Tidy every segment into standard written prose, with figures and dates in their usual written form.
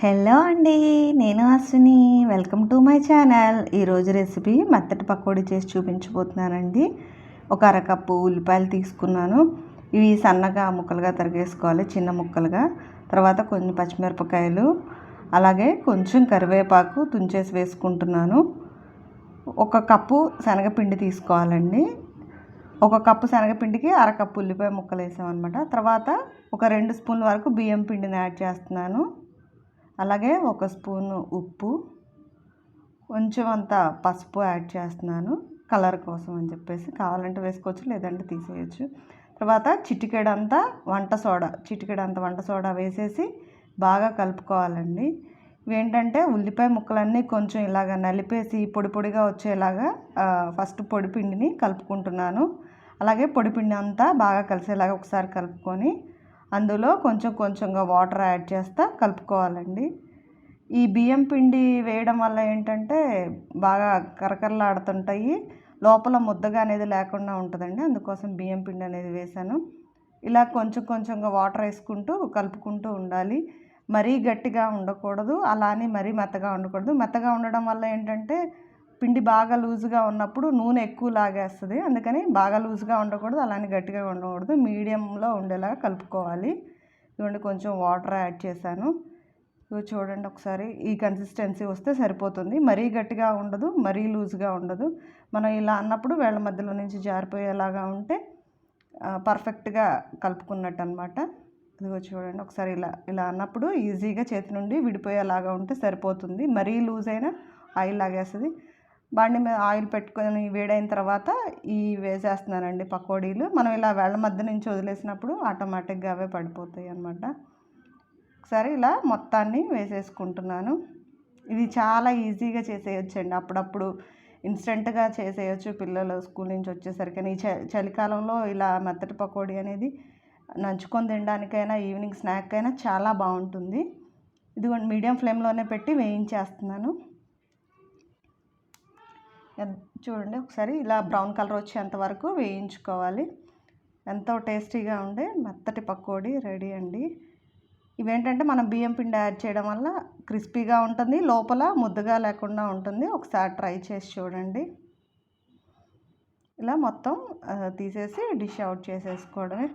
Hello అండి, నేను Ashwini. Welcome to my channel. ఈరోజు రెసిపీ మెత్తటి పకోడీ చేసి చూపించబోతున్నానండి. ఒక అరకప్పు ఉల్లిపాయలు తీసుకున్నాను. ఇవి సన్నగా ముక్కలుగా తరిగేసుకోవాలి, చిన్న ముక్కలుగా. తర్వాత కొన్ని పచ్చిమిరపకాయలు, అలాగే కొంచెం కరివేపాకు తుంచేసి వేసుకుంటున్నాను. ఒక కప్పు శనగపిండి తీసుకోవాలండి. ఒక కప్పు శనగపిండికి అరకప్పు ఉల్లిపాయ ముక్కలు వేసామన్నమాట. తర్వాత ఒక 2 స్పూన్ల వరకు బియ్యం పిండిని యాడ్ చేస్తున్నాను. అలాగే 1 స్పూను ఉప్పు, కొంచెం అంత పసుపు యాడ్ చేస్తున్నాను, కలర్ కోసం అని చెప్పేసి. కావాలంటే వేసుకోవచ్చు, లేదంటే తీసేయచ్చు. తర్వాత చిటికెడంత వంట సోడా వేసేసి బాగా కలుపుకోవాలండి. ఇవేంటంటే ఉల్లిపాయ ముక్కలన్నీ కొంచెం ఇలాగ నలిపేసి పొడి పొడిగా వచ్చేలాగా ఫస్ట్ పొడిపిండిని కలుపుకుంటున్నాను. అలాగే పొడిపిండి అంతా బాగా కలిసేలాగా ఒకసారి కలుపుకొని అందులో కొంచెంగా వాటర్ యాడ్ చేస్తా కలుపుకోవాలండి. ఈ బియ్యం పిండి వేయడం వల్ల ఏంటంటే బాగా కరకరలాడుతుంటాయి, లోపల ముద్దగా అనేది లేకుండా ఉంటుందండి. అందుకోసం బియ్యం పిండి అనేది వేసాను. ఇలా కొంచెంగా వాటర్ వేసుకుంటూ కలుపుకుంటూ ఉండాలి. మరీ గట్టిగా ఉండకూడదు, అలా అని మరీ మెత్తగా ఉండకూడదు. మెత్తగా ఉండడం వల్ల ఏంటంటే పిండి బాగా లూజుగా ఉన్నప్పుడు నూనె ఎక్కువ లాగేస్తుంది. అందుకని బాగా లూజుగా ఉండకూడదు, అలానే గట్టిగా ఉండకూడదు, మీడియంలో ఉండేలాగా కలుపుకోవాలి. ఇదిగోండి, కొంచెం వాటర్ యాడ్ చేశాను. ఇవి చూడండి ఒకసారి, ఈ కన్సిస్టెన్సీ వస్తే సరిపోతుంది. మరీ గట్టిగా ఉండదు, మరీ లూజుగా ఉండదు. మనం ఇలా అన్నప్పుడు వేళ్ళ మధ్యలో నుంచి జారిపోయేలాగా ఉంటే పర్ఫెక్ట్గా కలుపుకున్నట్టు అనమాట. ఇదిగో చూడండి ఒకసారి, ఇలా అన్నప్పుడు ఈజీగా చేతి నుండి విడిపోయేలాగా ఉంటే సరిపోతుంది. మరీ లూజ్ అయినా ఆయిల్ లాగేస్తుంది. బండి మీద ఆయిల్ పెట్టుకొని వేడైన తర్వాత వేసేస్తున్నానండి పకోడీలు. మనం ఇలా వేళ్ళ మధ్య నుంచి వదిలేసినప్పుడు ఆటోమేటిక్గా అవే పడిపోతాయి అన్నమాట. ఒకసారి ఇలా మొత్తాన్ని వేసేసుకుంటున్నాను. ఇది చాలా ఈజీగా చేసేయచ్చండి. అప్పుడప్పుడు ఇన్స్టెంట్గా చేసేయచ్చు పిల్లలు స్కూల్ నుంచి వచ్చేసరికి. ఈ చలికాలంలో ఇలా మెత్తటి పకోడీ అనేది నంచుకొని తినడానికైనా ఈవినింగ్ స్నాక్ అయినా చాలా బాగుంటుంది. ఇదిగోండి, మీడియం ఫ్లేమ్లోనే పెట్టి వేయించేస్తున్నాను. చూడండి ఒకసారి, ఇలా బ్రౌన్ కలర్ వచ్చేంత వరకు వేయించుకోవాలి. ఎంతో టేస్టీగా ఉండే మెత్తటి పకోడీ రెడీ అండి. ఇవేంటంటే మనం బియ్యం పిండి యాడ్ చేయడం వల్ల క్రిస్పీగా ఉంటుంది, లోపల ముద్దగా లేకుండా ఉంటుంది. ఒకసారి ట్రై చేసి చూడండి. ఇలా మొత్తం తీసేసి డిష్ అవుట్ చేసేసుకోవడమే.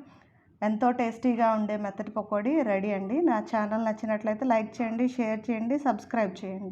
ఎంతో టేస్టీగా ఉండే మెత్తటి పకోడీ రెడీ అండి. నా ఛానల్ నచ్చినట్లయితే లైక్ చేయండి, షేర్ చేయండి, సబ్స్క్రైబ్ చేయండి.